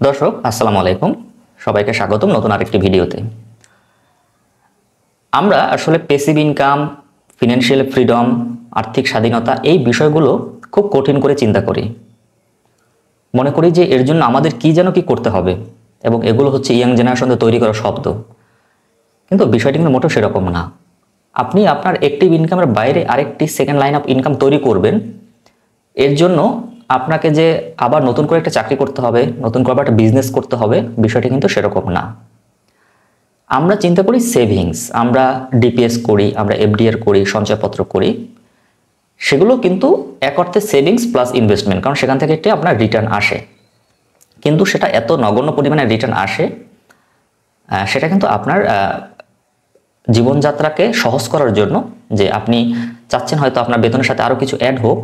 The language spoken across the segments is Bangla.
দর্শক আসসালামু আলাইকুম, সবাইকে স্বাগতম নতুন আরেকটি ভিডিওতে। আমরা আসলে প্যাসিভ ইনকাম, ফিনান্সিয়াল ফ্রিডম, আর্থিক স্বাধীনতা এই বিষয়গুলো খুব কঠিন করে চিন্তা করি। মনে করি যে এর জন্য আমাদের কি যেন কি করতে হবে, এবং এগুলো হচ্ছে ইয়াং জেনারেশনদের তৈরি করা শব্দ। কিন্তু বিষয়টি কিন্তু মোটেও সেরকম না। আপনি আপনার অ্যাক্টিভ ইনকামের বাইরে আরেকটি সেকেন্ড লাইন অফ ইনকাম তৈরি করবেন। এর জন্য আপনাকে যে আবার নতুন করে একটা চাকরি করতে হবে, নতুন করে একটা বিজনেস করতে হবে, বিষয়টি কিন্তু সেরকম না। আমরা চিন্তা করি সেভিংস, আমরা ডিপিএস করি, আমরা এফডিআর করি, সঞ্চয়পত্র করি। সেগুলো কিন্তু এক অর্থে সেভিংস প্লাস ইনভেস্টমেন্ট, কারণ সেখান থেকে একটি আপনার রিটার্ন আসে। কিন্তু সেটা এত নগণ্য পরিমাণে রিটার্ন আসে, সেটা কিন্তু আপনার জীবনযাত্রাকে সহজ করার জন্য, যে আপনি চাচ্ছেন হয়তো আপনার বেতনের সাথে আরও কিছু অ্যাড হোক,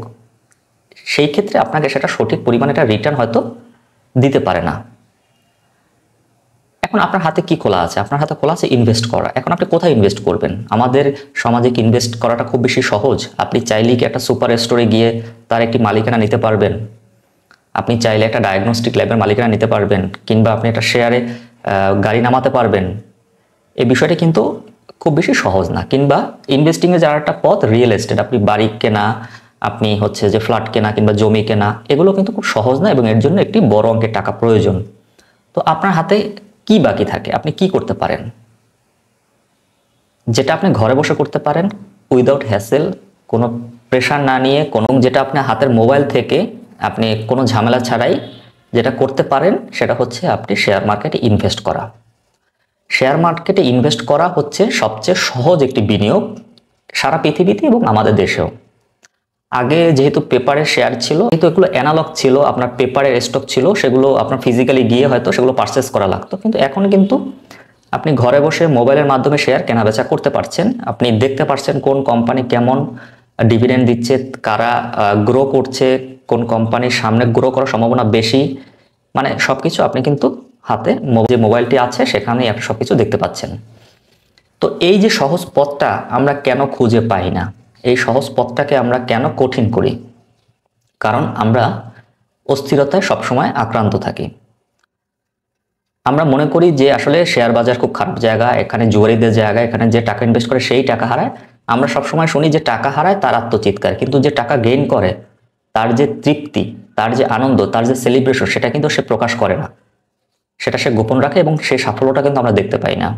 সেই ক্ষেত্রে আপনাকে সেটা সঠিক পরিমাণে একটা রিটার্ন হয়তো দিতে পারে না। এখন আপনার হাতে কি খোলা আছে? আপনার হাতে খোলা আছে ইনভেস্ট করা। এখন আপনি কোথায় ইনভেস্ট করবেন? আমাদের সমাজে কি ইনভেস্ট করাটা খুব বেশি সহজ? আপনি চাইলেই কি একটা সুপার স্টোরে গিয়ে তার একটি মালিকানা নিতে পারবেন? আপনি চাইলে একটা ডায়াগনস্টিক ল্যাবের মালিকানা নিতে পারবেন, কিংবা আপনি একটা শেয়ারে গাড়ি নামাতে পারবেন। এই বিষয়টি কিন্তু খুব বেশি সহজ না। কিংবা ইনভেস্টিংয়ে যার একটা পথ রিয়েল এস্টেট, আপনি বাড়ি কেনা, আপনি হচ্ছে যে ফ্ল্যাট কেনা কিংবা জমি কেনা, এগুলো কিন্তু খুব সহজ না, এবং এর জন্য একটি বড় অঙ্কের টাকা প্রয়োজন। তো আপনার হাতে কি বাকি থাকে? আপনি কি করতে পারেন যেটা আপনি ঘরে বসে করতে পারেন উইদাউট হ্যাসেল, কোনো প্রেশার না নিয়ে, কোনো যেটা আপনি হাতের মোবাইল থেকে আপনি কোনো ঝামেলা ছাড়াই যেটা করতে পারেন, সেটা হচ্ছে আপনি শেয়ার মার্কেটে ইনভেস্ট করা। শেয়ার মার্কেটে ইনভেস্ট করা হচ্ছে সবচেয়ে সহজ একটি বিনিয়োগ সারা পৃথিবীতে এবং আমাদের দেশেও। আগে যেহেতু পেপারের শেয়ার ছিল, কিন্তু এগুলো অ্যানালগ ছিল, আপনার পেপারের স্টক ছিল, সেগুলো আপনার ফিজিক্যালি গিয়ে হয়তো সেগুলো পারচেস করা লাগতো। কিন্তু এখন কিন্তু আপনি ঘরে বসে মোবাইলের মাধ্যমে শেয়ার কেনাবেচা করতে পারছেন। আপনি দেখতে পারছেন কোন কোম্পানি কেমন ডিভিডেন্ড দিচ্ছে, কারা গ্রো করছে, কোন কোম্পানির সামনে গ্রো করার সম্ভাবনা বেশি, মানে সবকিছু আপনি কিন্তু হাতে যে মোবাইলটি আছে সেখানেই আপনি সবকিছু দেখতে পাচ্ছেন। তো এই যে সহজ পথটা আমরা কেন খুঁজে পাই না? এই সহজ পথটাকে আমরা কেন কঠিন করি? কারণ আমরা অস্থিরতায় সবসময় আক্রান্ত থাকি। আমরা মনে করি যে আসলে শেয়ার বাজার খুব খারাপ জায়গা, এখানে জুয়ারিদের জায়গা, এখানে যে টাকা ইনভেস্ট করে সেই টাকা হারায়। আমরা সবসময় শুনি যে টাকা হারায় তার আত্মচিৎকার, কিন্তু যে টাকা গেইন করে তার যে তৃপ্তি, তার যে আনন্দ, তার যে সেলিব্রেশন, সেটা কিন্তু সে প্রকাশ করে না, সেটা সে গোপন রাখে, এবং সেই সাফল্যটা কিন্তু আমরা দেখতে পাই না।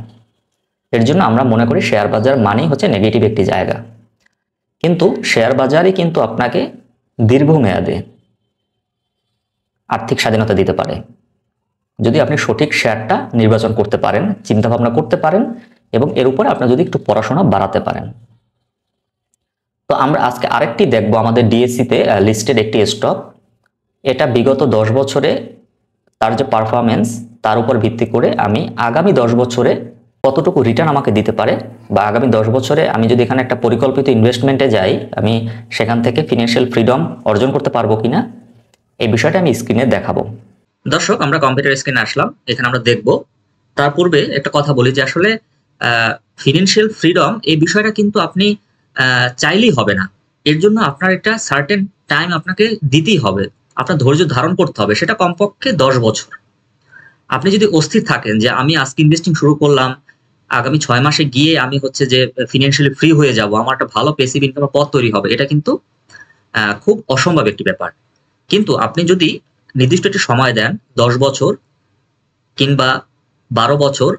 এর জন্য আমরা মনে করি শেয়ার বাজার মানেই হচ্ছে নেগেটিভ একটি জায়গা। কিন্তু শেয়ার বাজারই কিন্তু আপনাকে দীর্ঘমেয়াদে আর্থিক স্বাধীনতা দিতে পারে, যদি আপনি সঠিক শেয়ারটা নির্বাচন করতে পারেন, চিন্তা ভাবনা করতে পারেন, এবং এর উপরে আপনি যদি একটু পড়াশোনা বাড়াতে পারেন। তো আমরা আজকে আরেকটি দেখব, আমাদের ডিএসসিতে লিস্টেড একটি স্টক। এটা বিগত 10 বছরে তার যে পারফরমেন্স, তার উপর ভিত্তি করে আমি আগামী 10 বছরে কতটুকু রিটার্ন আমাকে দিতে পারে, বা আগামী 10 বছরে আমি যদি এখানে একটা পরিকল্পিত ইনভেস্টমেন্টে যাই, আমি সেখান থেকে ফিনান্সিয়াল ফ্রিডম অর্জন করতে পারবো কিনা, এই বিষয়টা আমি স্ক্রিনে দেখাবো। দর্শক, আমরা কম্পিউটার স্ক্রিনে আসলাম, এখানে আমরা দেখব। তার পূর্বে একটা কথা বলি যে আসলে ফিনান্সিয়াল ফ্রিডম এই বিষয়টা কিন্তু আপনি চাইলেই হবে না। এর জন্য আপনার একটা সার্টেন টাইম আপনাকে দিতেই হবে, আপনার ধৈর্য ধারণ করতে হবে, সেটা কমপক্ষে 10 বছর। আপনি যদি অস্থির থাকেন যে আমি আজকে ইনভেস্টিং শুরু করলাম, আগামী 6 মাসে গিয়ে আমি হচ্ছে যে ফিনান্সিয়ালি ফ্রি হয়ে যাব, আমার একটা ভালো প্যাসিভ ইনকামের পথ তৈরি হবে, এটা কিন্তু খুব অসম্ভব একটি ব্যাপার। কিন্তু আপনি যদি নির্দিষ্ট একটি সময় দেন, 10 বছর কিংবা 12 বছর,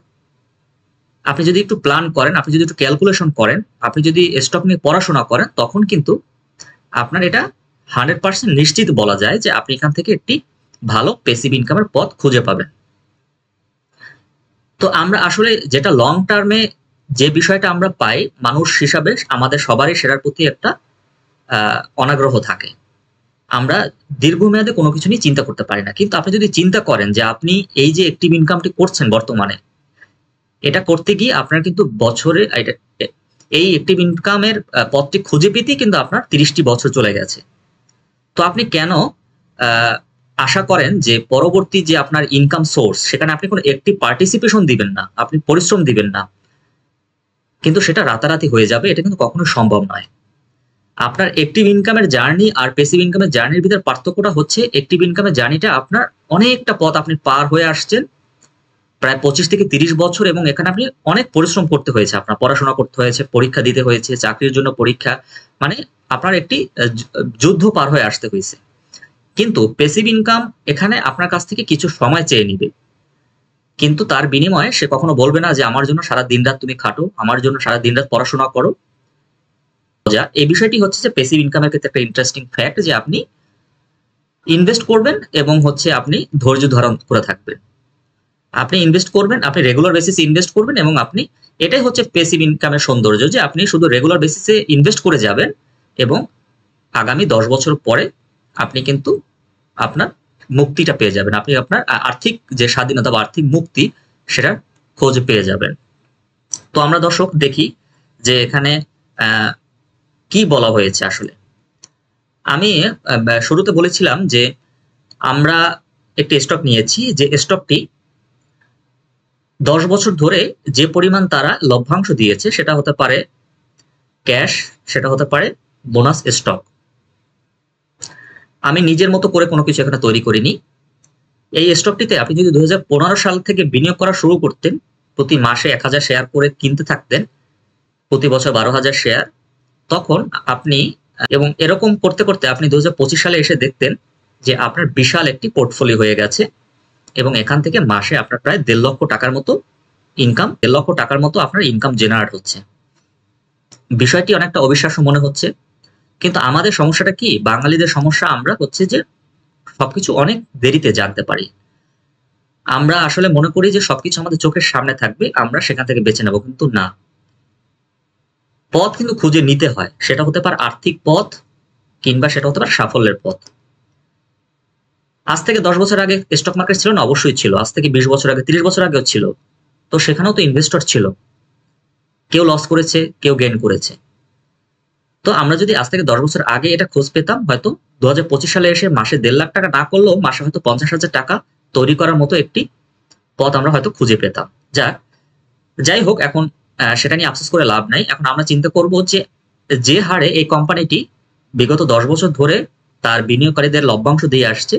আপনি যদি একটু প্ল্যান করেন, আপনি যদি একটু ক্যালকুলেশন করেন, আপনি যদি স্টক নিয়ে পড়াশোনা করেন, তখন কিন্তু আপনার এটা 100% নিশ্চিত বলা যায় যে আপনি এখান থেকে একটি ভালো প্যাসিভ ইনকামের পথ খুঁজে পাবেন। তো আমরা আসলে যেটা লং টার্মে যে বিষয়টা আমরা পাই, মানুষ হিসাবে আমাদের সবারই সেটার প্রতি একটা অনাগ্রহ থাকে। আমরা দীর্ঘমেয়াদে কোনো কিছু নিয়ে চিন্তা করতে পারি না। কিন্তু আপনি যদি চিন্তা করেন যে আপনি এই যে অ্যাক্টিভ ইনকামটি করছেন বর্তমানে, এটা করতে গিয়ে আপনার কিন্তু বছরে এই অ্যাক্টিভ ইনকামের পথটি খুঁজে পেতেই কিন্তু আপনার 30টি বছর চলে গেছে। তো আপনি কেন আশা করেন যে পরবর্তী যে আপনার ইনকাম সোর্স, সেখানে আপনি কোনো অ্যাক্টিভ পার্টিসিপেশন দিবেন না, আপনি পরিশ্রম দিবেন না, কিন্তু সেটা রাতারাতি হয়ে যাবে? এটা কিন্তু কখনো সম্ভব নয়। আপনার অ্যাক্টিভ ইনকামের জার্নি আর প্যাসিভ ইনকামের জার্নির ভিতরে পার্থক্যটা হচ্ছে অ্যাক্টিভ ইনকামের জার্নিটা আপনার অনেকটা পথ আপনি পার হয়ে আসছেন, প্রায় 25 থেকে 30 বছর, এবং এখানে আপনি অনেক পরিশ্রম করতে হয়েছে, আপনার পড়াশোনা করতে হয়েছে, পরীক্ষা দিতে হয়েছে, চাকরির জন্য পরীক্ষা, মানে আপনার একটি যুদ্ধ পার হয়ে আসতে হয়েছে। কিন্তু প্যাসিভ ইনকাম এখানে আপনার কাছ থেকে কিছু সময় চেয়ে নিবে, কিন্তু তার বিনিময়ে সে কখনো বলবে না যে আমার জন্য সারা দিন রাত তুমি খাটো, আমার জন্য সারা দিন রাত পড়াশোনা করো। এই বিষয়টি হচ্ছে যে প্যাসিভ ইনকামের ক্ষেত্রে একটা ইন্টারেস্টিং ফ্যাক্ট, যে আপনি ইনভেস্ট করবেন এবং হচ্ছে আপনি ধৈর্য ধারণ করে থাকবেন। আপনি ইনভেস্ট করবেন, আপনি রেগুলার বেসিসে ইনভেস্ট করবেন, এবং আপনি, এটাই হচ্ছে প্যাসিভ ইনকামের সৌন্দর্য, যে আপনি শুধু রেগুলার বেসিসে ইনভেস্ট করে যাবেন এবং আগামী 10 বছর পরে আপনি কিন্তু আপনার মুক্তিটা পেয়ে যাবেন, আপনি আপনার আর্থিক যে স্বাধীনতা বা আর্থিক মুক্তি সেটা খোঁজ পেয়ে যাবেন। তো আমরা দর্শক দেখি যে এখানে কি বলা হয়েছে। আসলে আমি শুরুতে বলেছিলাম যে আমরা একটি স্টক নিয়েছি, যে স্টকটি 10 বছর ধরে যে পরিমাণ তারা লভ্যাংশ দিয়েছে সেটা হতে পারে ক্যাশ, সেটা হতে পারে বোনাস স্টক। আমি নিজের মতো করে কোনো কিছু এখানে তৈরি করিনি। এই স্টকটিতে আপনি যদি 2015 সাল থেকে বিনিয়োগ করা শুরু করতেন, প্রতি মাসে 1000 শেয়ার করে কিনতে থাকতেন, প্রতি বছর 12,000 শেয়ার, তখন আপনি, এবং এরকম করতে করতে আপনি 2025 সালে এসে দেখতেন যে আপনার বিশাল একটি পোর্টফোলিও হয়ে গেছে, এবং এখান থেকে মাসে আপনার প্রায় 1.5 লক্ষ টাকার মতো ইনকাম, 1.5 লক্ষ টাকার মতো আপনার ইনকাম জেনারেট হচ্ছে। বিষয়টি অনেকটা অবিশ্বাস্য মনে হচ্ছে, কিন্তু আমাদের সমস্যাটা কি, বাঙালিদের সমস্যা আমরা হচ্ছে যে সবকিছু অনেক দেরিতে জানতে পারি। আমরা আসলে মনে করি যে সবকিছু আমাদের চোখের সামনে থাকবে, আমরা সেখান থেকে বেছে নেব, কিন্তু না, পথ কিন্তু খুঁজে নিতে হয়। সেটা হতে পারে আর্থিক পথ, কিংবা সেটা হতে পারে সাফল্যের পথ। আজ থেকে 10 বছর আগে স্টক মার্কেট ছিল না? অবশ্যই ছিল। আজ থেকে 20 বছর আগে, 30 বছর আগেও ছিল। তো সেখানেও তো ইনভেস্টর ছিল, কেউ লস করেছে, কেউ গেইন করেছে। তো আমরা যদি আজ থেকে 10 বছর আগে এটা খোঁজ পেতাম, হয়তো 2025 সালে এসে মাসে 1.5 লাখ টাকা না করলেও মাসে হয়তো 50,000 টাকা তৈরি করার মতো একটি পথ আমরা হয়তো খুঁজে পেতাম। যাই হোক, এখন সেটা নিয়ে আফসোস করে লাভ নাই। এখন আমরা চিন্তা করব যে হারে এই কোম্পানিটি বিগত 10 বছর ধরে তার বিনিয়োগকারীদের লভ্যাংশ দিয়ে আসছে,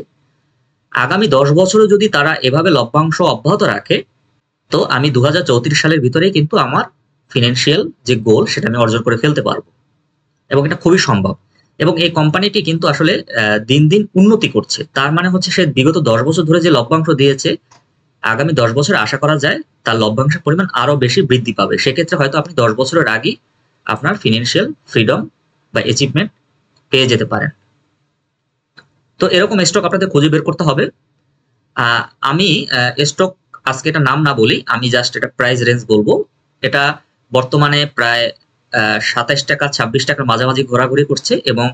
আগামী 10 বছরও যদি তারা এভাবে লভ্যাংশ অব্যাহত রাখে, তো আমি 2034 সালের ভিতরেই কিন্তু আমার ফিনান্সিয়াল যে গোল সেটা আমি অর্জন করে ফেলতে পারবো, এবং এটা খুবই সম্ভব। এবং এই কোম্পানিটি কিন্তু আসলে দিন দিন উন্নতি করছে। তার মানে হচ্ছে সে বিগত 10 বছর ধরে যে লভ্যাংশ দিয়েছে, আগামী 10 বছর আশা করা যায় তার লভ্যাংশের পরিমাণ আরো বেশি বৃদ্ধি পাবে। সেক্ষেত্রে হয়তো আপনি 10 বছরের আগেই আপনার ফিনান্সিয়াল ফ্রিডম বা অ্যাচিভমেন্ট পেয়ে যেতে পারেন। তো এরকম স্টক আপনাদের খুঁজে বের করতে হবে। আমি স্টক আজকে এটা নাম না বলি, আমি জাস্ট এটা প্রাইস রেঞ্জ বলবো। এটা বর্তমানে প্রায় 27 টাকা 26 টাকার মাঝামাঝি ঘোরাঘুরি করছে, এবং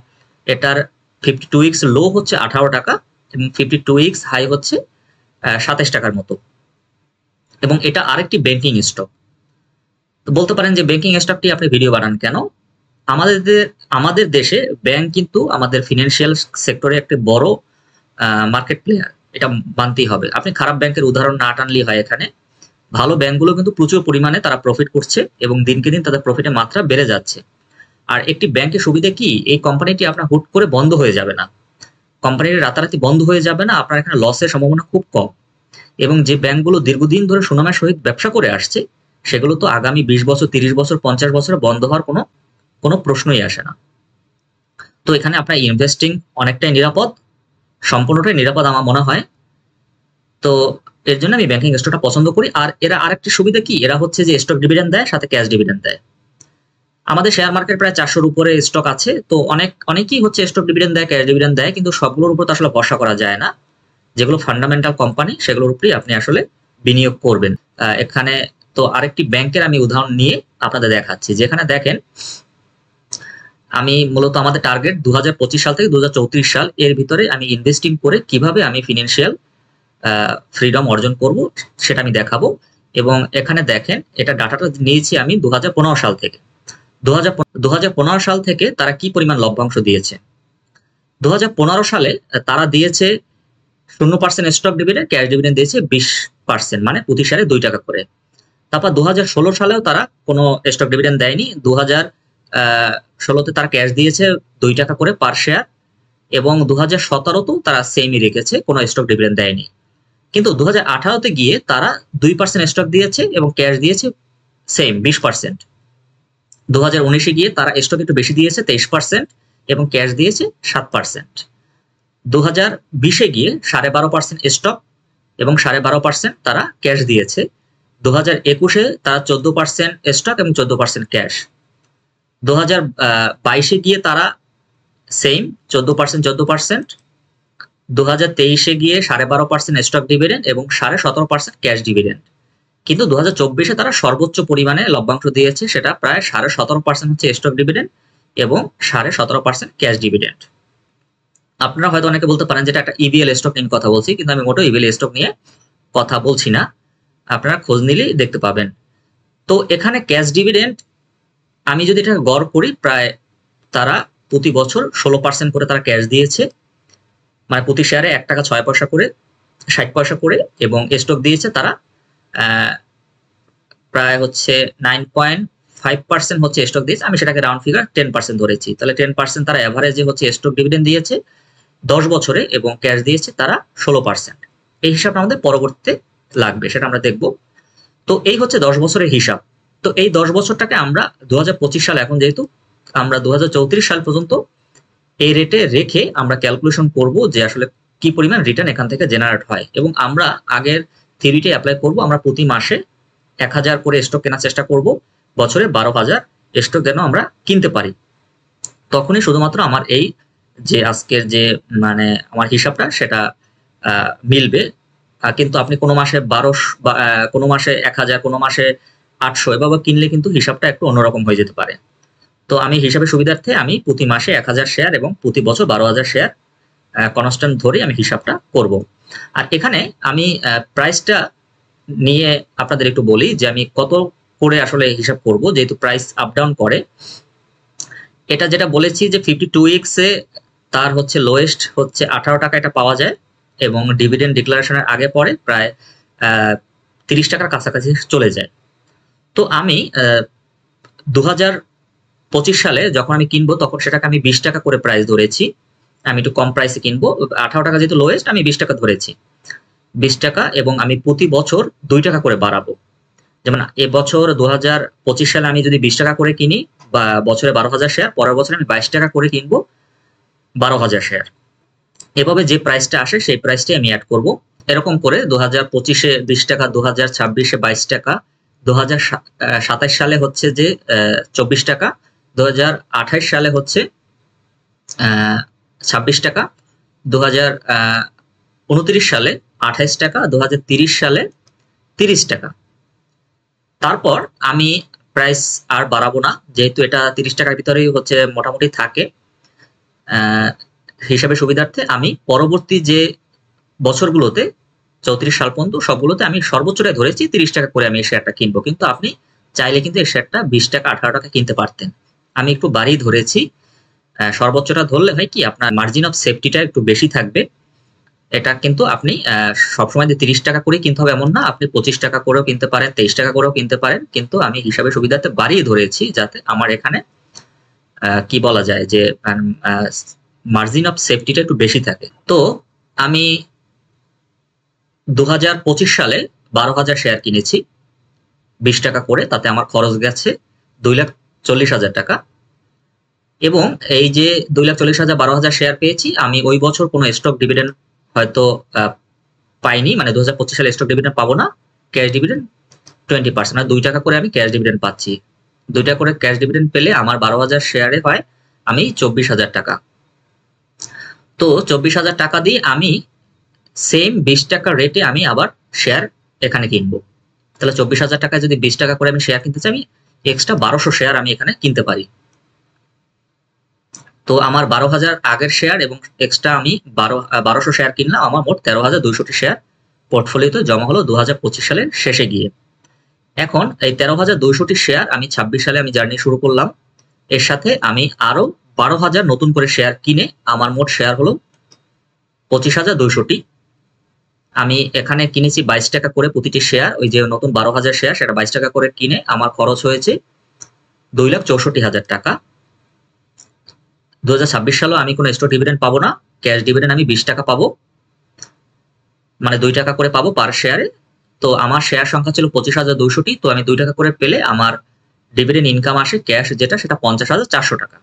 এটার 52 উইকস লো হচ্ছে 18 টাকা, এবং 52 উইকস হাই হচ্ছে 27 টাকার মতো। এবং এটা আরেকটি ব্যাংকিং স্টক। তো বলতে পারেন যে ব্যাংকিং স্টকটি আপনি ভিডিও বানান কেন? আমাদের দেশে ব্যাংক কিন্তু আমাদের ফিনান্সিয়াল সেক্টরে একটা বড় মার্কেট প্লেয়ার, এটা মানতেই হবে। আপনি খারাপ ব্যাংকের উদাহরণ না টানলেই হয়। এখানে ভালো ব্যাংকগুলো কিন্তু প্রচুর পরিমাণে তারা প্রফিট করছে, এবং দিনকে দিন তাদের প্রফিটের মাত্রা বেড়ে যাচ্ছে। আর একটি ব্যাংকের সুবিধা কি, এই কোম্পানিটি আপনার হুট করে বন্ধ হয়ে যাবে না, কোম্পানিটি রাতারাতি বন্ধ হয়ে যাবে না, আপনার এখানে লসের সম্ভাবনা খুব কম। এবং যে ব্যাংকগুলো দীর্ঘদিন ধরে সুনামের সহিত ব্যবসা করে আসছে, সেগুলো তো আগামী 20 বছর 30 বছর 50 বছরে বন্ধ হওয়ার কোনো প্রশ্নই আসে না। তো এখানে আপনার ইনভেস্টিং অনেকটাই নিরাপদ, সম্পূর্ণটাই নিরাপদ আমার মনে হয়। তো এর জন্য আমি ব্যাংকিং স্টকটা পছন্দ করি। আর এরা আরেকটি সুবিধা কি, এরা হচ্ছে যে স্টক ডিভিডেন্ড দেয়, সাথে ক্যাশ ডিভিডেন্ড দেয়। আমাদের শেয়ার মার্কেট প্রায় 400-র উপরে স্টক আছে, তো অনেকেই হচ্ছে স্টক ডিভিডেন্ড দেয়, ক্যাশ ডিভিডেন্ড দেয়, কিন্তু সবগুলোর উপর তো আসলে ভরসা করা যায় না। যেগুলো ফান্ডামেন্টাল কোম্পানি সেগুলোর উপরেই আপনি আসলে বিনিয়োগ করবেন। এখানে তো আরেকটি ব্যাংকের আমি উদাহরণ নিয়ে আপনাদের দেখাচ্ছি, যেখানে দেখেন আমি মূলত আমাদের টার্গেট 2025 সাল থেকে 2034 সাল এর ভিতরে আমি ইনভেস্টিং করে কিভাবে আমি ফিনান্সিয়াল ফ্রিডম অর্জন করব সেটা আমি দেখাবো। এবং এখানে দেখেন, এটা ডাটাটা নিয়েছি আমি 2015 সাল থেকে। 2015 সাল থেকে তারা কি পরিমাণ লভ্যাংশ দিয়েছে। 2015 সালে তারা দিয়েছে 0% স্টক ডিভিডেন্ড, ক্যাশ ডিভিডেন্ড দিয়েছে 20%, মানে প্রতি শেয়ারে 2 টাকা করে। তারপর 2016 সালেও তারা কোনো স্টক ডিভিডেন্ড দেয়নি। 2016-তে তারা ক্যাশ দিয়েছে 2 টাকা করে পার শেয়ার, এবং 2017-তেও তারা সেমই রেখেছে, কোনো স্টক ডিভিডেন্ড দেয়নি। কিন্তু 2018-তে গিয়ে তারা 2% স্টক দিয়েছে এবং ক্যাশ দিয়েছে সেম 20%। 2019-এ গিয়ে তারা স্টক একটু বেশি দিয়েছে 23% এবং ক্যাশ দিয়েছে 7%। 2020-এ গিয়ে 12.5% স্টক এবং 12.5% তারা ক্যাশ দিয়েছে। 2021-এ তারা 14% স্টক এবং 14% ক্যাশ। 2022-এ গিয়ে তারা সেম 14%। 2023-এ গিয়ে 12.5% স্টক ডিভিডেন্ড এবং 17.5% ক্যাশ ডিভিডেন্ড। কিন্তু 2024-এ তারা সর্বোচ্চ পরিমাণে লভ্যাংশ দিয়েছে, সেটা প্রায় 17.5% হচ্ছে স্টক ডিভিডেন্ড এবং 17.5% ক্যাশ ডিভিডেন্ড। আপনারা হয়তো অনেকে বলতে পারেন যেটা একটা ইবিএল স্টক নিয়ে কথা বলছি, কিন্তু আমি মোটেও ইবিএল স্টক নিয়ে কথা বলছি না, আপনারা খোঁজ নিলেই দেখতে পাবেন। তো এখানে ক্যাশ ডিভিডেন্ড আমি যদি এটা গড় করি, প্রায় তারা প্রতি বছর 16% করে তারা ক্যাশ দিয়েছে, মানে প্রতি শেয়ারে 1 টাকা 6 পয়সা করে 60 পয়সা করে, এবং স্টক দিয়েছে তারা প্রায় হচ্ছে 9.5% হচ্ছে স্টক দিয়েছে। আমি সেটাকে রাউন্ড ফিগার 10% ধরেছি, তাহলে 10% তারা এভারেজে হচ্ছে স্টক ডিভিডেন্ড দিয়েছে 10 বছরে এবং ক্যাশ দিয়েছে তারা 16%। এই হিসাবটা আমাদের পরবর্তীতে লাগবে, সেটা আমরা দেখব। তো এই হচ্ছে 10 বছরের হিসাব। তো এই 10 বছরটাকে আমরা 2025 সাল, এখন যেহেতু আমরা 2034 সাল পর্যন্ত এই রেটে রেখে আমরা ক্যালকুলেশন করব যে আসলে কি পরিমাণ রিটার্ন এখান থেকে জেনারেট হয়, এবং আমরা আগের থিওরিটি অ্যাপ্লাই করব। আমরা প্রতি মাসে 1000 করে স্টক কেনার চেষ্টা করব, বছরে 12,000 স্টক যেন আমরা কিনতে পারি। তখনই শুধুমাত্র আমার এই যে আজকের যে মানে আমার হিসাবটা সেটা মিলবে। কিন্তু আপনি কোনো মাসে 1200 বা কোনো মাসে 1000, কোনো মাসে 800 এভাবে কিনলে কিন্তু হিসাবটা একটু অন্যরকম হয়ে যেতে পারে। তো আমি হিসাবের সুবিধার্থে আমি প্রতি মাসে 1000 শেয়ার এবং প্রতি বছর 12,000 শেয়ার কনস্ট্যান্ট ধরে আমি হিসাবটা করব। আর এখানে আমি প্রাইসটা নিয়ে আপনাদের একটু বলি যে আমি কত করে আসলে হিসাব করব, যেহেতু প্রাইস আপ ডাউন করে। এটা যেটা বলেছি যে 52 উইকসে তার হচ্ছে লোয়েস্ট হচ্ছে 18 টাকা এটা পাওয়া যায়, এবং ডিভিডেন্ড ডিক্লারেশনের আগে পরে প্রায় 30 টাকার কাছাকাছি চলে যায়। তো আমি 2025 সালে যখন আমি কিনবো তখন সেটাকে আমি 20 টাকা করে প্রাইস ধরেছি। আমি একটু কম প্রাইসে কিনবো, 18 টাকা যেহেতু লোয়েস্ট আমি 20 টাকা ধরেছি, 20 টাকা, এবং আমি প্রতি বছর 2 টাকা করে বাড়াবো। যেমন এবছর 2025 সালে আমি যদি 20 টাকা করে কিনি বা বছরে 12,000 শেয়ার, পরের বছর আমি 22 টাকা করে কিনবো 12,000 শেয়ার। এভাবে যে প্রাইসটা আসে সেই প্রাইসটাই আমি অ্যাড করব। এরকম করে 2025-এ 20 টাকা, 2026-এ 22 টাকা, 2027 সালে হচ্ছে যে 24 টাকা, 2028 সালে হচ্ছে 26 টাকা, 2029 সালে 28 টাকা, 2030 সালে 30 টাকা। তারপর আমি প্রাইস আর বাড়াবো না, যেহেতু এটা 30 টাকার ভিতরেই হচ্ছে মোটামুটি থাকে। হিসাবে সুবিধার্থে আমি পরবর্তী যে বছরগুলোতে 34 সাল পর্যন্ত সবগুলোতে আমি সর্বোচ্চটাই ধরেছি 30 টাকা করে আমি এই শেয়ারটা কিনবো। কিন্তু আপনি চাইলে কিন্তু এই শেয়ারটা 20 টাকা 18 টাকা কিনতে পারতেন। আমি একটু বাড়িয়ে ধরেছি। সর্বোচ্চটা ধরলে হয় কি আপনার মার্জিন অফ সেফটিটা একটু বেশি থাকবে। এটা কিন্তু আপনি সবসময় যে 30 টাকা করে কিনতে হবে এমন না, আপনি 25 টাকা করেও কিনতে পারেন, 23 টাকা করেও কিনতে পারেন, কিন্তু আমি হিসাবে সুবিধাতে বাড়িয়ে ধরেছি যাতে আমার এখানে কি বলা যায় যে মার্জিন অফ সেফটিটা একটু বেশি থাকে। তো আমি 2025 সালে 12,000 শেয়ার কিনেছি 20 টাকা করে, তাতে আমার খরচ গেছে 2,40,000 টাকা, এবং এই যে 2,40,000 12,000 শেয়ার পেয়েছি, আমি ওই বছর কোনো স্টক ডিভিডেন্ড হয়তো পাইনি, মানে 2025 সালে স্টক ডিভিডেন্ড পাবো না। ক্যাশ ডিভিডেন্ড 20%, মানে 2 টাকা করে আমি ক্যাশ ডিভিডেন্ড পাচ্ছি। 2 টাকা করে ক্যাশ ডিভিডেন্ড পেলে আমার 12,000 শেয়ারে হয় আমি 24,000 টাকা। তো 24,000 টাকা দিয়ে আমি সেম 20 টাকা রেটে আমি আবার শেয়ার এখানে কিনবো। তাহলে 24,000 টাকায় যদি 20 টাকা করে আমি শেয়ার কিনতে চাই, আমি এক্সট্রা 1200 শেয়ার আমি এখানে কিনতে পারি। তো আমার 12,000 আগের শেয়ার এবং এক্সট্রা আমি 1200 শেয়ার কিনলাম, আমার মোট 13,200 শেয়ার পোর্টফোলিওতে জমা হলো 2025 সালের শেষে গিয়ে। এখন এই 13,200 শেয়ার আমি 26 সালে আমি জার্নি শুরু করলাম। এর সাথে আমি আরো 12,000 নতুন করে শেয়ার কিনে আমার মোট শেয়ার হলো 25,200। আমি এখানে কিনেছি 22 টাকা করে প্রতিটি শেয়ার। ওই যে নতুন 12,000 শেয়ার সেটা 22 টাকা করে কিনে আমার খরচ হয়েছে 2,64,000 টাকা। 2026 সালেও আমি কোনো স্টক ডিভিডেন্ড পাবো না, ক্যাশ ডিভিডেন্ড আমি 20 টাকা পাবো, মানে 2 টাকা করে পাবো পার শেয়ারে। তো আমার শেয়ার সংখ্যা ছিল 25,200টি, তো আমি 2 টাকা করে পেলে আমার ডিভিডেন্ড ইনকাম আসে ক্যাশ যেটা, সেটা 50,400 টাকা।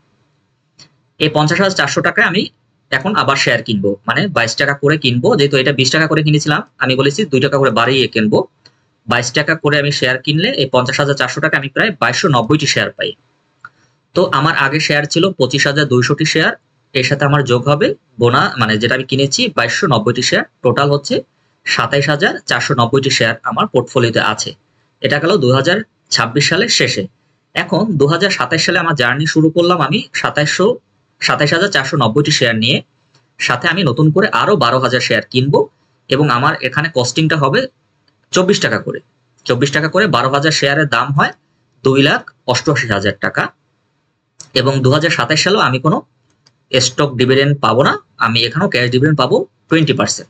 এই 50,400 টাকায় আমি এখন আবার শেয়ার কিনবো, মানে 22 টাকা করে কিনবো, যেহেতু এটা 20 টাকা করে কিনেছিলাম, আমি বলেছি 2 টাকা করে বাড়িয়ে কিনবো। 22 টাকা করে আমি শেয়ার কিনলে এই 50,400 টাকা আমি প্রায় 2290টি শেয়ার পাই। তো আমার আগে শেয়ার ছিল 25,200টি শেয়ার, এর সাথে আমার যোগ হবে মানে যেটা আমি কিনেছি 2290টি শেয়ার, টোটাল হচ্ছে 27,490টি শেয়ার আমার পোর্টফোলিওতে আছে। এটা গেল 2026 সালের শেষে। এখন 2027 সালে আমার জার্নি শুরু করলাম আমি 27,490টি শেয়ার নিয়ে, সাথে আমি নতুন করে আরো 12,000 শেয়ার কিনবো, এবং আমার এখানে কস্টিংটা হবে 24 টাকা করে। 24 টাকা করে 12,000 শেয়ারের দাম হয় 2,88,000 টাকা। এবং 2027 সালেও আমি কোনো স্টক ডিভিডেন্ড পাবো না, আমি এখানেও ক্যাশ ডিভিডেন্ড পাবো 20%।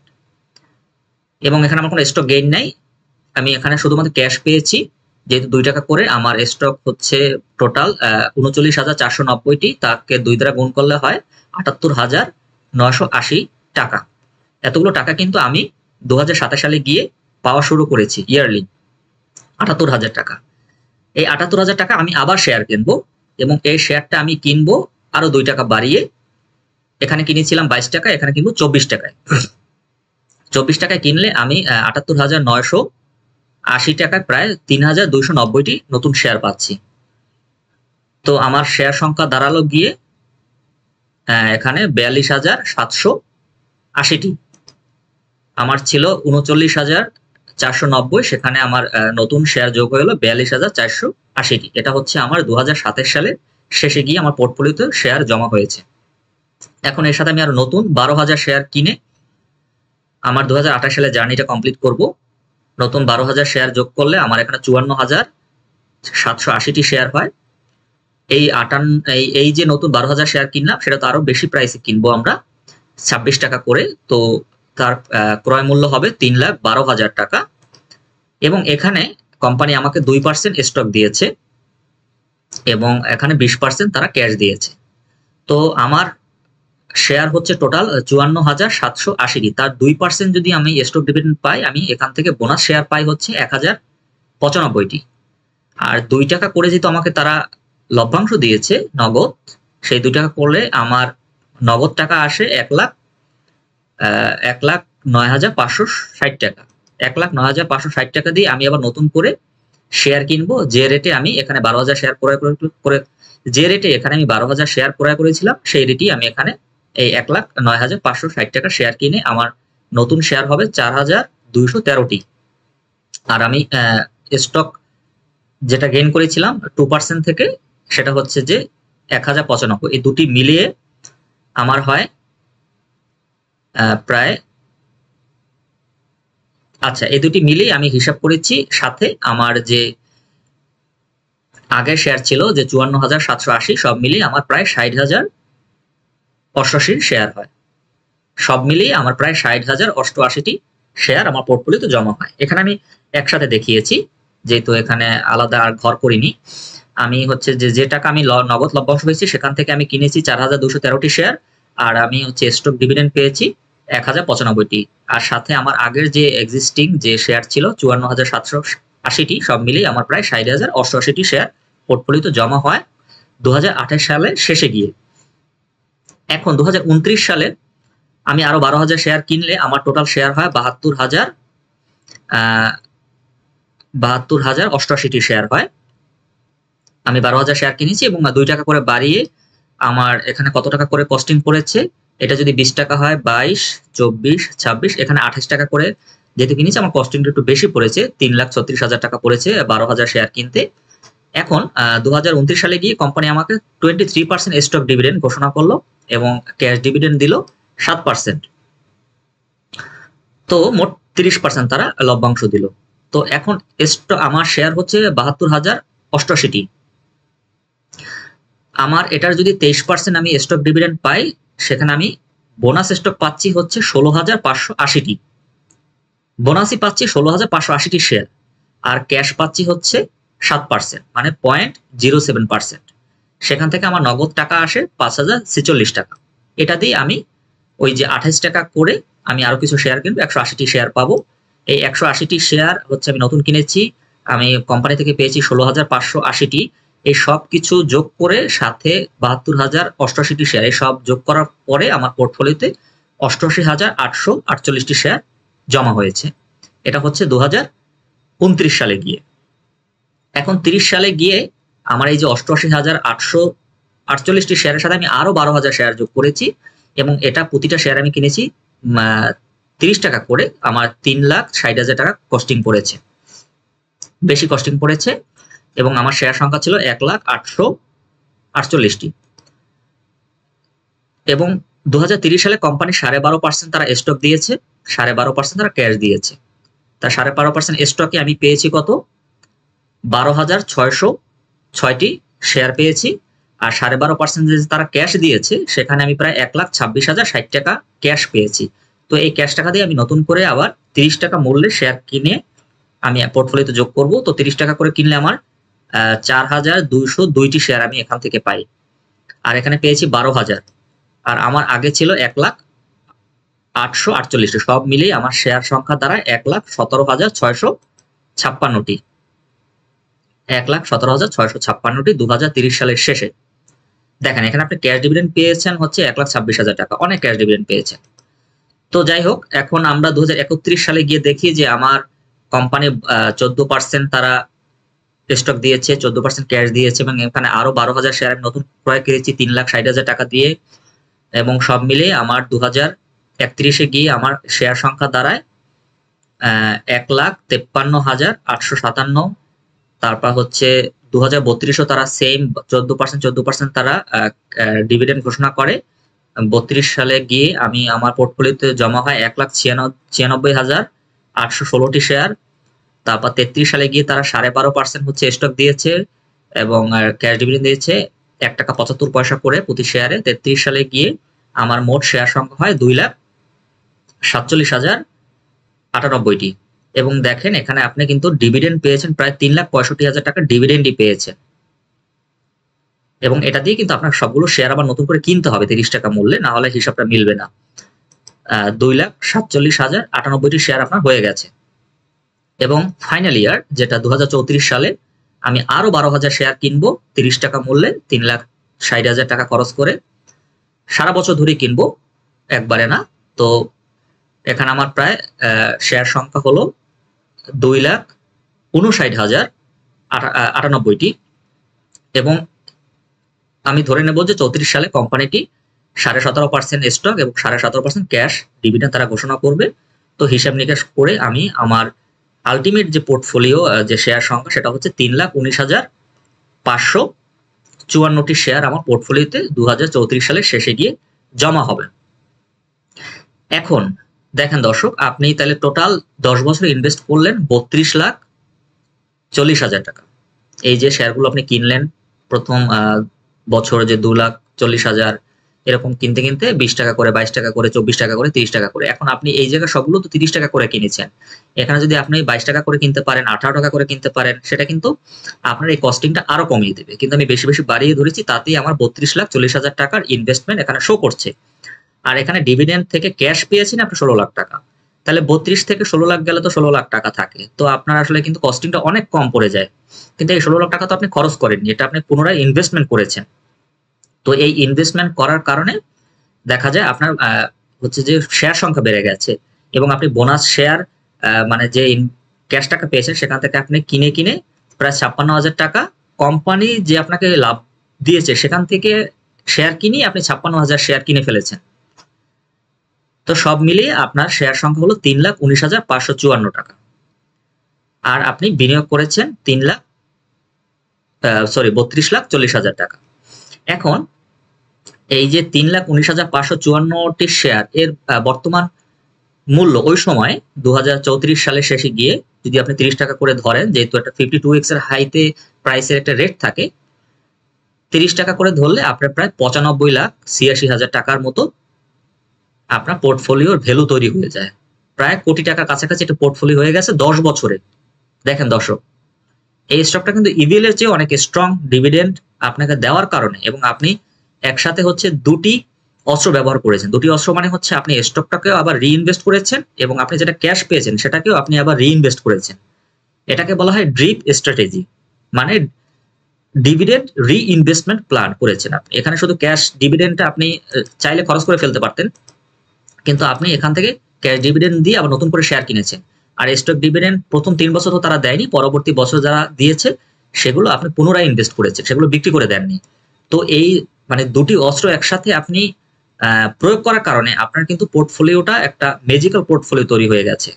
এবং এখানে আমার কোনো স্টক গেইন নাই, আমি এখানে শুধুমাত্র ক্যাশ পেয়েছি, যেহেতু 2 টাকা করে আমার স্টক হচ্ছে টোটাল 39,490টি, তাকে 2 দ্বারা গুণ করলে হয় 78,980 টাকা। এতগুলো টাকা কিন্তু আমি 2027 সালে গিয়ে পাওয়া শুরু করেছি ইয়ারলি 78,000 টাকা। এই 78,000 টাকা আমি আবার শেয়ার কিনবো, এবং এই শেয়ারটা আমি কিনবো আরো 2 টাকা বাড়িয়ে, এখানে কিনেছিলাম 22 টাকা, এখানে কিনবো 24 টাকায়। 24 টাকায় কিনলে আমি 78,980 টাকায় প্রায় 3,290টি নতুন শেয়ার পাচ্ছি। তো আমার শেয়ার সংখ্যা দাঁড়ালো গিয়ে এখানে 42,780টি। আমার ছিল 39,490, সেখানে আমার নতুন শেয়ার যোগ হয়ে গেল 42,480টি। এটা হচ্ছে আমার 2027 সালের শেষে গিয়ে আমার পোর্টফোলিওতে শেয়ার জমা হয়েছে। এখন এর সাথে আমি আর নতুন 12,000 শেয়ার কিনে আমার 2028 সালে জার্নিটা কমপ্লিট করব। নতুন 12,000 শেয়ার যোগ করলে আমার এখানে 54,780টি শেয়ার হয়। এই যে নতুন 12,000 শেয়ার কিনলাম, সেটা তো আরো বেশি প্রাইসে কিনবো আমরা, 26 টাকা করে। তো তার ক্রয় মূল্য হবে 3,12,000 টাকা। এবং এখানে কোম্পানি আমাকে 2% স্টক দিয়েছে, এবং এখানে 20% তারা ক্যাশ দিয়েছে। তো আমার শেয়ার হচ্ছে টোটাল 54,780টি। তার 2% যদি আমি স্টক ডিভিডেন্ড পাই, আমি এখান থেকে বোনাস শেয়ার পাই হচ্ছে 1,095টি। আর 2 টাকা করে যেহেতু আমাকে তারা লভ্যাংশ দিয়েছে নগদ, সেই 2 টাকা করলে আমার নগদ টাকা আসে 1,09,560 টাকা। 1,09,560 টাকা দিয়ে আমি আবার নতুন করে শেয়ার কিনবো, যে রেটে আমি এখানে 12,000 শেয়ার ক্রয় করে যে রেটে এখানে আমি 12,000 শেয়ার ক্রয় করেছিলাম, সেই রেটেই আমি এখানে এই 1,09,560 টাকা শেয়ার কিনে আমার নতুন শেয়ার হবে 4,213টি। আর আমি স্টক যেটা গেইন করেছিলাম 2% থেকে, সেটা হচ্ছে যে 1,095। এই দুটি মিলিয়ে আমার হয় প্রায়, আচ্ছা এই দুটি মিলিয়ে আমি হিসাব করেছি, সাথে আমার যে আগের শেয়ার ছিল যে 54,780, সব মিলিয়ে আমার প্রায় 60,088 শেয়ার হয়। সব মিলিয়ে আমার প্রায় 60,088টি শেয়ার আমার পোর্টফোলিওতে জমা হয়। এখানে আমি একসাথে দেখিয়েছি, যেহেতু এখানে আলাদা আর ঘর করিনি। আমি হচ্ছে যে টাকা আমি নগদ লভ্যাংশ পেয়েছি, সেখান থেকে আমি কিনেছি 4,213টি শেয়ার, আর আমি হচ্ছে স্টক ডিভিডেন্ড পেয়েছি 1,095টি। আর সাথে আমার আগের যে এক্সিস্টিং যে শেয়ার ছিল 54,780টি, সব মিলিয়ে আমার প্রায় 60,088টি শেয়ার পোর্টফোলিওতে জমা হয় 2028 সালের শেষে গিয়ে। এখন 2029 সালে আমি আরো 12,000 শেয়ার কিনলে আমার টোটাল শেয়ার হয় 72,088টি শেয়ার হয়। আমি 12,000 শেয়ার কিনেছি, এবং 2 টাকা করে বাড়িয়ে আমার এখানে কত টাকা করে কস্টিং পড়েছে, এটা যদি 20 টাকা হয় 22, 24, 26, এখানে 28 টাকা করে যেহেতু কিনেছি, আমার কস্টিংটা একটু বেশি পড়েছে, 3,36,000 টাকা পড়েছে 12,000 শেয়ার কিনতে। এখন 2029 সালে গিয়ে কোম্পানি আমাকে 23% স্টক ডিভিডেন্ড ঘোষণা করলো, এবং ক্যাশ ডিভিডেন্ড দিল 7%। তো মোট 30% তারা লভ্যাংশ দিল। তো এখন আমার শেয়ার হচ্ছে 72,088টি। আমার এটার যদি 23% আমি স্টক ডিভিডেন্ড পাই, সেখানে আমি বোনাস স্টক পাচ্ছি হচ্ছে 16,580টি। বোনাসই পাচ্ছি 16,580টি শেয়ার, আর ক্যাশ পাচ্ছি হচ্ছে 7%, মানে 0.07%। সেখান থেকে আমার নগদ টাকা আসে 5,046 টাকা। এটা দিয়ে আমি ওই যে 28 টাকা করে আমি আরো কিছু শেয়ার কিনবো, 180টি শেয়ার পাবো। এই 180টি শেয়ার হচ্ছে আমি নতুন কিনেছি, আমি কোম্পানি থেকে পেয়েছি 16,580টি। এই সব কিছু যোগ করে সাথে 72,088টি শেয়ার, এই সব যোগ করার পরে আমার পোর্টফোলিওতে 88,848টি শেয়ার জমা হয়েছে। এটা হচ্ছে 2029 সালে গিয়ে। এখন 30 সালে গিয়ে আমার এই যে 88,848টি শেয়ারের সাথে আমি আরো 12,000 শেয়ার যোগ করেছি, এবং এটা প্রতিটা শেয়ার আমি কিনেছি 30 টাকা করে। আমার 3,60,000 টাকা কস্টিং পড়েছে, বেশি কস্টিং পড়েছে। এবং আমার শেয়ার সংখ্যা ছিল 1,08,48টি। এবং 2030 সালে কোম্পানি 12.5% তারা স্টক দিয়েছে, 12.5% তারা ক্যাশ দিয়েছে। তার 12.5% স্টকে আমি পেয়েছি কত? 12,606টি শেয়ার পেয়েছি। আর 12.5% যে তারা ক্যাশ দিয়েছে সেখানে আমি প্রায় 1,26,060 টাকা ক্যাশ পেয়েছি। তো এই ক্যাশ টাকা দিয়ে আমি নতুন করে আবার 30 টাকা মূল্যের শেয়ার কিনে আমি পোর্টফোলিওতে যোগ করব। তো 30 টাকা করে কিনলে আমার 4,202টি শেয়ার আমি এখান থেকে পাই। আর এখানে পেয়েছি 12,000, আর আমার আগে ছিল 1,08,48টি। সব মিলিয়ে আমার শেয়ার সংখ্যা দাঁড়ায় 1,17,656টি। 1,17,656টি 2030 সালের শেষে। দেখেন এখানে আপনি ক্যাশ ডিভিডেন্ড পেয়েছেন হচ্ছে 1,26,000 টাকা, অনেক ক্যাশ ডিভিডেন্ড পেয়েছেন। তো যাই হোক, এখন আমরা 2031 সালে গিয়ে দেখি যে আমার কোম্পানি 14% তারা স্টক দিয়েছে, 14% ক্যাশ দিয়েছে, এবং এখানে আরো 12,000 শেয়ার আমি নতুন ক্রয় করেছি 3,60,000 টাকা দিয়ে। এবং সব মিলিয়ে আমার 2031-এ গিয়ে আমার শেয়ার সংখ্যা দাঁড়ায় 1,53,857। তারপর হচ্ছে 2032-ও তারা সেম 14% তারা ডিভিডেন্ড ঘোষণা করে। 32 সালে গিয়ে আমি আমার পোর্টফোলিওতে জমা হয় 1,96,816টি শেয়ার। তারপর 33 সালে গিয়ে তারা 12.5% হচ্ছে স্টক দিয়েছে এবং ক্যাশ ডিভিডেন্ড দিয়েছে 1 টাকা 75 পয়সা করে প্রতি শেয়ারে। 33 সালে গিয়ে আমার মোট শেয়ার সংখ্যা হয় 2,47,098টি। এবং দেখেন এখানে আপনি কিন্তু ডিভিডেন্ড পেয়েছেন প্রায় 3,65,000 টাকা ডিভিডেন্ডই পেয়েছেন। এবং এটা দিয়ে কিন্তু আপনার সবগুলো শেয়ার আবার নতুন করে কিনতে হবে 30 টাকা মূল্যে, না হলে হিসাবটা মিলবে না। 2,47,098টি শেয়ার আপনার হয়ে গেছে। এবং ফাইনাল ইয়ার যেটা 2034 সালে আমি আরো 12,000 শেয়ার কিনবো 30 টাকা মূল্যে, 3,60,000 টাকা খরচ করে। সারা বছর ধরে কিনবো, একবারে না। তো এখানে আমার প্রায় শেয়ার সংখ্যা হলো 2,59,098টি। এবং আমি ধরে নেব যে 34 সালে কোম্পানিটি 17.5% স্টক এবং 17.5% ক্যাশ ডিভিডেন্ড তারা ঘোষণা করবে। তো হিসাব নিকাশ করে আমি আমার আলটিমেট যে পোর্টফোলিও যে শেয়ার সংখ্যা সেটা হচ্ছে 3,19,554টি শেয়ার আমার পোর্টফোলিওতে 2034 সালের শেষে গিয়ে জমা হবে। এখন দেখেন দর্শক, আপনি তাহলে টোটাল 10 বছর ইনভেস্ট করলেন 32,40,000 টাকা। এই যে শেয়ারগুলো আপনি কিনলেন প্রথম বছরে যে 2,40,000 এরকম কিনতে কিনতে 20 টাকা করে, 22 টাকা করে, 24 টাকা করে, 30 টাকা করে। এখন আপনি এই জায়গায় সবগুলো তো 30 টাকা করে কিনেছেন, এখানে যদি আপনি 22 টাকা করে কিনতে পারেন, 18 টাকা করে কিনতে পারেন, সেটা কিন্তু আপনার এই কস্টিংটা আরো কমিয়ে দেবে। কিন্তু আমি বেশি বেশি বাড়িয়ে ধরেছি, তাতেই আমার 32,40,000 টাকার ইনভেস্টমেন্ট এখানে শো করছে। আর এখানে ডিভিডেন্ড থেকে ক্যাশ পেয়েছেন আপনি 16 লাখ টাকা। তাহলে 32 থেকে 16 লাখ গেলে তো 16 লাখ টাকা থাকে। তো আপনার আসলে কিন্তু কস্টিংটা অনেক কম পড়ে যায়। কিন্তু এই 16 লাখ টাকা তো আপনি খরচ করেননি, এটা আপনি পুনরায় ইনভেস্টমেন্ট করেছেন। তো এই ইনভেস্টমেন্ট করার কারণে দেখা যায় আপনার হচ্ছে যে শেয়ার সংখ্যা বেড়ে গেছে, এবং আপনি বোনাস শেয়ার মানে যে ক্যাশ টাকা পেয়েছেন সেখান থেকে আপনি কিনে কিনে প্রায় 56,000 টাকা কোম্পানি যে আপনাকে লাভ দিয়েছে সেখান থেকে শেয়ার কিনে আপনি 56,000 শেয়ার কিনে ফেলেছেন। তো সব মিলিয়ে আপনার শেয়ার সংখ্যা হলো 3,19,554 টাকা। আর আপনি বিনিয়োগ করেছেন 32,40,000 টাকা। এখন এই যে 3,19,554টি শেয়ার এর বর্তমান মূল্য ওই সময় 2034 সালের শেষে গিয়ে যদি আপনি 30 টাকা করে ধরেন, যেহেতু একটা 52x এর হাইতে প্রাইসের একটা রেট থাকে, 30 টাকা করে ধরলে আপনার প্রায় 95,86,000 টাকার মতো আপনার পোর্টফোলিওর ভ্যালু তৈরি হয়ে যায়। প্রায় কোটি টাকার কাছাকাছি একটা পোর্টফোলিও হয়ে গেছে 10 বছরে। দেখেন দর্শক, এই স্টকটা কিন্তু ইভিএল এর চেয়ে অনেক স্ট্রং ডিভিডেন্ড আপনাকে দেওয়ার কারণে, এবং আপনি একসাথে হচ্ছে দুটি অস্ত্র ব্যবহার করেছেন। দুটি অস্ত্র মানে হচ্ছে আপনি স্টকটাকেও আবার রিইনভেস্ট করেছেন এবং আপনি যেটা ক্যাশ পেয়েছেন সেটাকেও আপনি আবার রিইনভেস্ট করেছেন। এটাকে বলা হয় ড্রিপ স্ট্র্যাটেজি, মানে ডিভিডেন্ড রিইনভেস্টমেন্ট প্ল্যান করেছেন আপনি। এখানে শুধু ক্যাশ ডিভিডেন্ডটা আপনি চাইলে খরচ করে ফেলতে পারতেন, কিন্তু আপনি এখান থেকে ক্যাশ ডিভিডেন্ড দিয়ে আবার নতুন করে শেয়ার কিনেছেন। আর স্টক ডিভিডেন্ড প্রথম 3 বছর তো তারা দেয়নি, পরবর্তী বছর যারা দিয়েছে সেগুলো আপনি পুনরায় ইনভেস্ট করেছেন, সেগুলো বিক্রি করে দেননি। তো এই মানে দুটি অস্ত্র একসাথে আপনি প্রয়োগ করার কারণে আপনার কিন্তু পোর্টফোলিওটা একটা ম্যাজিক্যাল পোর্টফোলিও তৈরি হয়ে গেছে।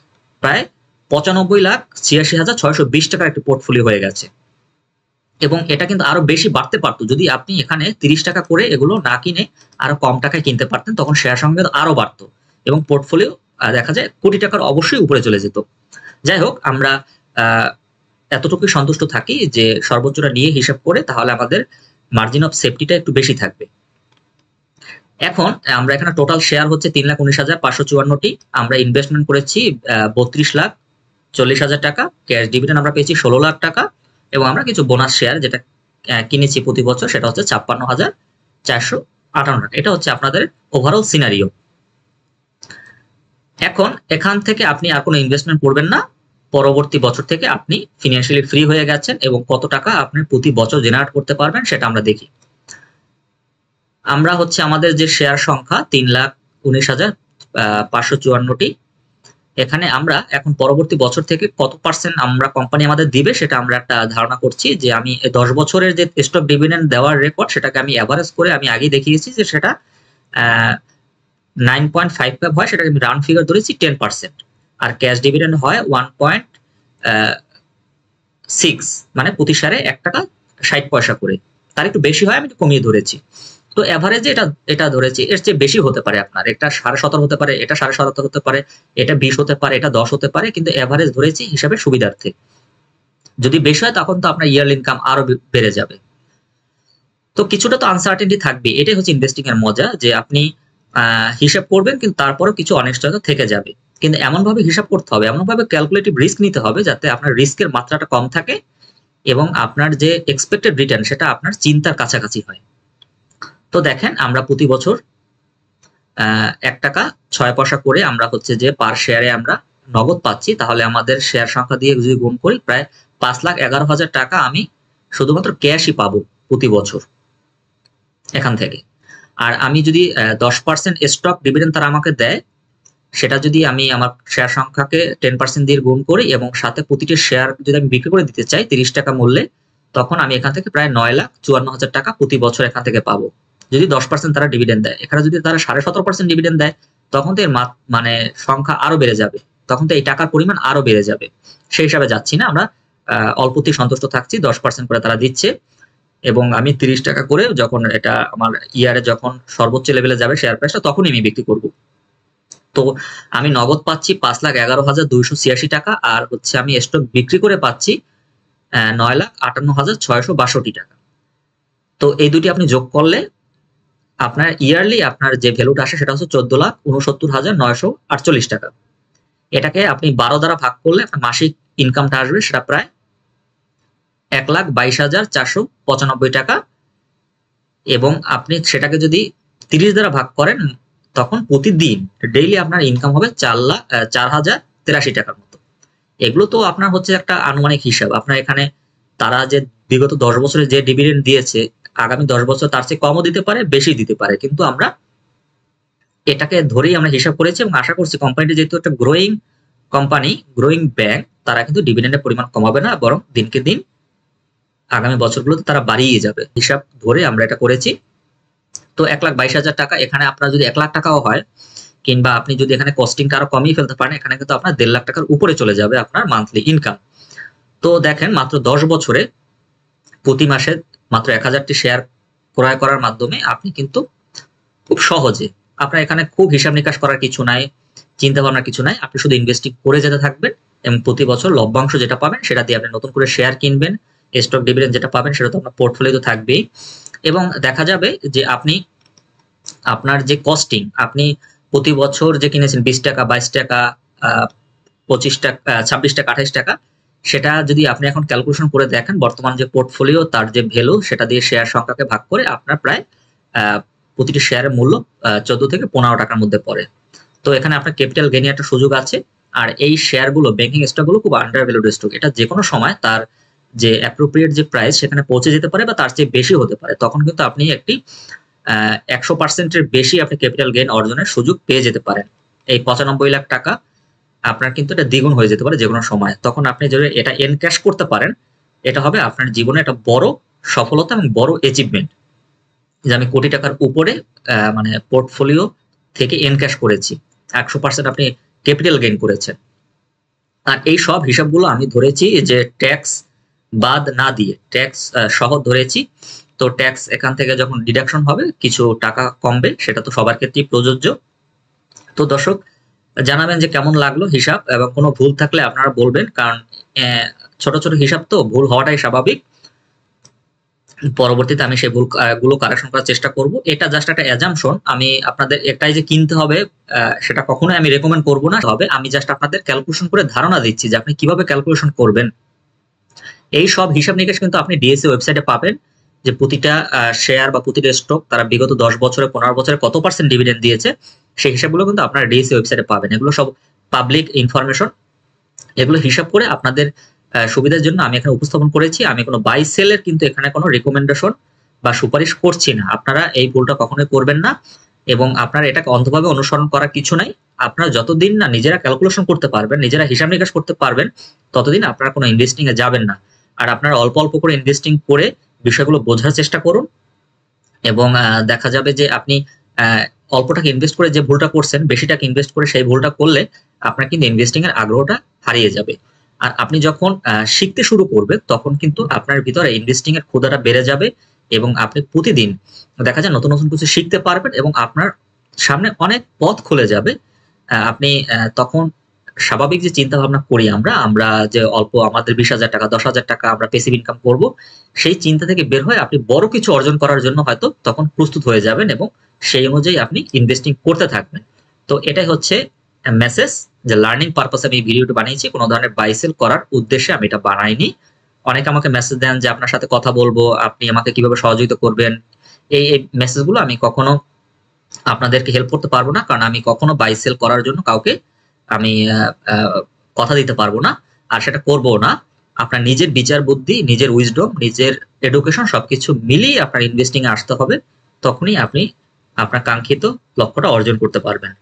প্রায় 95,86,620 টাকার একটি পোর্টফোলিও হয়ে গেছে, এবং এটা কিন্তু আরো বেশি বাড়তে পারতো যদি আপনি এখানে 30 টাকা করে এগুলো না কিনে আরো কম টাকায় কিনতে পারতেন, তখন শেয়ার সংখ্যা আরো বাড়তো এবং পোর্টফোলিও দেখা যায় কোটি টাকার অবশ্যই উপরে চলে যেত। যাই হোক, আমরা এতটুকুই সন্তুষ্ট থাকি যে সর্বোচ্চটা নিয়ে হিসাব করে, তাহলে আমাদের মার্জিন অফ সেফটিটা একটু বেশি থাকবে। এখন আমরা এখানে টোটাল শেয়ার হচ্ছে 3,19,554টি, আমরা ইনভেস্টমেন্ট করেছি 32,40,000 টাকা, ক্যাশ ডিভিডেন্ড আমরা পেয়েছি 16 লাখ টাকা, এবং আমরা কিছু বোনাস শেয়ার যেটা কিনেছি প্রতি বছর সেটা হচ্ছে 56,458 টাকা। এটা হচ্ছে আপনাদের ওভারঅল সিনারিও। এখন এখান থেকে আপনি আর কোনো ইনভেস্টমেন্ট করবেন না, পরবর্তী বছর থেকে আপনি ফিনান্সিয়ালি ফ্রি হয়ে গেছেন, এবং কত টাকা আপনি প্রতি বছর জেনারেট করতে পারবেন সেটা আমরা দেখি। আমরা হচ্ছে আমাদের যে শেয়ার সংখ্যা 3,19,554টি, এখানে আমরা এখন পরবর্তী বছর থেকে কত পার্সেন্ট আমরা কোম্পানি আমাদের দিবে সেটা আমরা একটা ধারণা করছি। যে আমি 10 বছরের যে স্টক ডিভিডেন্ড দেওয়ার রেকর্ড সেটাকে আমি এভারেজ করে আমি আগেই দেখিয়েছি যে সেটা 9.55 হয়, সেটাকে আমি রাউন্ড ফিগার ধরেছি 10%, আর ক্যাশ ডিভিডেন্ড হয় 1.6, মানে প্রতি শেয়ারে 1 টাকা 60 পয়সা করে। তার একটু বেশি হয়, আমি একটু কমিয়ে ধরেছি। তো এভারেজে এটা ধরেছি, এর চেয়ে বেশি হতে পারে, আপনার এটা 17.5 হতে পারে, এটা 17.5 হতে পারে, এটা 20 হতে পারে, এটা 10 হতে পারে, কিন্তু এভারেজ ধরেছি হিসাবে সুবিধার্থে। যদি বেশি হয় তখন তো আপনার ইয়ারলি ইনকাম আরো বেড়ে যাবে। তো কিছুটা তো আনসার্টেনটি থাকবে, এটাই হচ্ছে ইনভেস্টিং এর মজা, যে আপনি হিসাব করবেন কিন্তু তারপরেও কিছু অনিশ্চয়তা থেকে যাবে, কিন্তু এমন ভাবে হিসাব করতে হবে, এমন ভাবে ক্যালকুলেটিভ রিস্ক নিতে হবে যাতে আপনার রিস্কের মাত্রাটা কম থাকে এবং আপনার যে এক্সপেক্টেড রিটার্ন সেটা আপনার চিন্তার কাছাকাছি হয়। তো দেখেন, আমরা প্রতি বছর 1 টাকা 6 পয়সা করে আমরা হচ্ছে যে পার শেয়ারে আমরা নগদ পাচ্ছি, তাহলে আমাদের শেয়ার সংখ্যা দিয়ে যদি গুণ করি প্রায় 5,11,000 টাকা আমি শুধুমাত্র ক্যাশই পাবো প্রতি বছর এখান থেকে। আর আমি যদি 10% স্টক ডিভিডেন্ড তারা আমাকে দেয়, সেটা যদি আমি আমার শেয়ার সংখ্যাকে 10% দিয়ে গুণ করি এবং সাথে প্রতিটি শেয়ার যদি আমি বিক্রি করে দিতে চাই 30 টাকা মূল্যে, তখন আমি এখান থেকে প্রায় 9,54,000 টাকা প্রতি বছর এখান থেকে পাবো, যদি 10% তারা ডিভিডেন্ড দেয়। এখানে যদি তারা 17.5% ডিভিডেন্ড দেয় তখন তো এর মানে সংখ্যা আরো বেড়ে যাবে, তখন তো এই টাকার পরিমাণ আরো বেড়ে যাবে। সেই হিসাবে যাচ্ছি না, আমরা অল্পতেই সন্তুষ্ট থাকছি, 10% করে তারা দিচ্ছে, এবং আমি 30 টাকা করে যখন এটা আমার ইয়ারে যখন সর্বোচ্চ লেভেলে যাবে শেয়ার প্রাইসটা, তখনই আমি বিক্রি করব। তো আমি নগদ পাচ্ছি 5,11,286 টাকা, আর হচ্ছে আমি স্টক বিক্রি করে পাচ্ছি 9,58,662 টাকা। তো এই দুটি আপনি যোগ করলে আপনার ইয়ারলি আপনার যে ভ্যালুটা আসে সেটা হচ্ছে 14,69,948 টাকা। এটাকে আপনি 12 দ্বারা ভাগ করলে আপনার মাসিক ইনকামটা আসবে সেটা প্রায় 1,22,495 টাকা, এবং আপনি সেটাকে যদি 30 দ্বারা ভাগ করেন তখন প্রতিদিন ডেইলি আপনার ইনকাম হবে 4,083 টাকার মতো। এগুলো তো আপনার হচ্ছে একটা আনুমানিক হিসাব। আপনার এখানে তারা যে বিগত 10 বছরে যে ডিভিডেন্ড দিয়েছে, আগামী 10 বছর তার চেয়ে কমও দিতে পারে, বেশি দিতে পারে, কিন্তু আমরা এটাকে ধরেই আমরা হিসাব করেছি এবং আশা করছি কোম্পানিটি যেহেতু একটা গ্রোয়িং কোম্পানি, গ্রোয়িং ব্যাংক, তারা কিন্তু ডিভিডেন্ডের পরিমাণ কমাবে না, বরং দিনকে দিন আগামী বছরগুলোতে তারা বাড়িয়ে যাবে। হিসাব ধরে আমরা এটা করেছি। তো 1,22,000 টাকা, এখানে আপনার যদি 1 লাখ টাকাও হয়, কিংবা আপনি যদি এখানে কস্টিংটা আরো কমিয়ে ফেলতে পারেন, এখানে কিন্তু আপনার 1.5 লাখ টাকার উপরে চলে যাবে আপনার মান্থলি ইনকাম। তো দেখেন, মাত্র 10 বছরে প্রতি মাসে মাত্র 1000টি শেয়ার ক্রয় করার মাধ্যমে আপনি কিন্তু খুব সহজে, আপনার এখানে খুব হিসাব নিকাশ করার কিছু নাই, চিন্তা ভাবনার কিছু নাই, আপনি শুধু ইনভেস্টিং করে যেতে থাকবেন এবং প্রতি বছর লভ্যাংশ যেটা পাবেন সেটা দিয়ে আপনি নতুন করে শেয়ার কিনবেন, স্টক ডিভিডেন্ড যেটা পাবেন সেটা তো আপনার পোর্টফোলিওতে থাকবেই, এবং দেখা যাবে যে আপনি আপনার যে কস্টিং, আপনি প্রতি বছর যে কিনেছেন 20 টাকা, 22 টাকা, 25 টাকা, 26 টাকা, 28 টাকা, সেটা যদি আপনি এখন ক্যালকুলেশন করে দেখেন, বর্তমান যে পোর্টফোলিও তার যে ভ্যালু সেটা দিয়ে শেয়ার সংখ্যাকে ভাগ করে আপনার প্রায় প্রতিটি শেয়ারের মূল্য 14 থেকে 15 টাকার মধ্যে পড়ে। তো এখানে আপনার ক্যাপিটাল গেইনের একটা সুযোগ আছে। আর এই শেয়ারগুলো, ব্যাংকিং স্টকগুলো খুব আন্ডার ভ্যালুড স্টক। এটা যে কোনো সময় তার যে অ্যাপ্রোপ্রিয়েট যে প্রাইস সেখানে পৌঁছে যেতে পারে বা তার চেয়ে বেশি হতে পারে। তখন কিন্তু আপনি একটি 100%-এর বেশি আপনি ক্যাপিটাল গেইন অর্জনের সুযোগ পেয়ে যেতে পারেন। এই 95 লাখ টাকা আপনার কিন্তু এটা দ্বিগুণ হয়ে যেতে পারে যে কোনো সময়। তখন আপনি যদি এটা এনক্যাশ করতে পারেন, এটা হবে আপনার জীবনে একটা বড় সফলতা এবং বড় অ্যাচিভমেন্ট, যে আমি কোটি টাকার উপরে মানে পোর্টফোলিও থেকে এনক্যাশ করেছি, 100% আপনি ক্যাপিটাল গেইন করেছেন। আর এই সব হিসাবগুলো আমি ধরেছি যে ট্যাক্স বাদ না দিয়ে, ট্যাক্স সহ ধরেছি। তো ট্যাক্স এখান থেকে যখন ডিডাকশন হবে কিছু টাকা কমবে, সেটা তো সবার ক্ষেত্রেই প্রযোজ্য। তো দর্শক জানাবেন যে কেমন লাগলো হিসাব, এবং কোনো ভুল থাকলে আপনারা বলবেন, কারণ ছোট ছোট হিসাব তো ভুল হওয়াটাই স্বাভাবিক। পরবর্তীতে আমি সেই ভুলগুলো কারেকশন করার চেষ্টা করব। এটা জাস্ট একটা অ্যাজাম্পশন, আমি আপনাদের একটাই যে কিনতে হবে সেটা কখনোই আমি রেকমেন্ড করব না। হবে আমি জাস্ট আপনাদের ক্যালকুলেশন করে ধারণা দিচ্ছি যে আপনি কিভাবে ক্যালকুলেশন করবেন। এই সব হিসাব নিকাশ কিন্তু আপনি ডিএসসি ওয়েবসাইটে পাবেন, যে প্রতিটা শেয়ার বা প্রতিটা স্টক তারা বিগত 10 বছরে 15 বছরে কত % ডিভিডেন্ড দিয়েছে, সেই হিসাবগুলো কিন্তু আপনারা ডিএসসি ওয়েবসাইটে পাবেন। এগুলো সব পাবলিক ইনফরমেশন। এগুলো হিসাব করে আপনাদের সুবিধার জন্য আমি এখানে উপস্থাপন করেছি। আমি কোনো বাই সেলের কিন্তু এখানে কোনো রিকমেন্ডেশন বা সুপারিশ করছি না। আপনারা এই ভুলটা কখনোই করবেন না, এবং আপনারা এটাকে অন্ধভাবে অনুসরণ করার কিছু নাই। আপনারা যতদিন না নিজেরা ক্যালকুলেশন করতে পারবেন, নিজেরা হিসাব নিকাশ করতে পারবেন, ততদিন আপনারা কোনো ইনভেস্টিং এ যাবেন না। আর আপনারা অল্প অল্প করে ইনভেস্টিং করে বিষয়গুলো বোঝার চেষ্টা করুন, এবং দেখা যাবে যে আপনি অল্প টাকা ইনভেস্ট করে যে ভুলটা করছেন, বেশি টাকা ইনভেস্ট করে সেই ভুলটা করলে আপনার কিন্তু ইনভেস্টিং এর আগ্রহটা হারিয়ে যাবে। আর আপনি যখন শিখতে শুরু করবেন, তখন কিন্তু আপনার ভিতরে ইনভেস্টিং এর ক্ষুধাটা বেড়ে যাবে, এবং আপনি প্রতিদিন দেখা যায় নতুন নতুন কিছু শিখতে পারবেন, এবং আপনার সামনে অনেক পথ খুলে যাবে। আপনি তখন স্বাভাবিক যে চিন্তা ভাবনা করি আমরা যে অল্প আমাদের 20,000 টাকা 10,000 টাকা আমরা প্যাসিভ ইনকাম করব, সেই চিন্তা থেকে বের হয়ে আপনি বড় কিছু অর্জন করার জন্য হয়তো তখন প্রস্তুত হয়ে যাবেন, এবং সেই অনুযায়ী আপনি ইনভেস্টিং করতে থাকবেন। তো এটাই হচ্ছে মেসেজ, যে লার্নিং পারপাসে আমি এই ভিডিওটি বানিয়েছি, কোনো ধরনের বাই সেল করার উদ্দেশ্যে আমি এটা বানাইনি। অনেকে আমাকে মেসেজ দেন যে আপনার সাথে কথা বলবো, আপনি আমাকে কিভাবে সহযোগিতা করবেন। এই মেসেজগুলো আমি কখনো আপনাদেরকে হেল্প করতে পারবো না, কারণ আমি কখনো বাই সেল করার জন্য কাউকে আমি কথা দিতে পারবো না, আর সেটা করবো না। আপনার নিজের বিচার বুদ্ধি, নিজের উইজডম, নিজের এডুকেশন সবকিছু মিলিয়ে আপনার ইনভেস্টিং এ আসতে হবে, তখনই আপনি আপনার কাঙ্ক্ষিত লক্ষ্যটা অর্জন করতে পারবেন।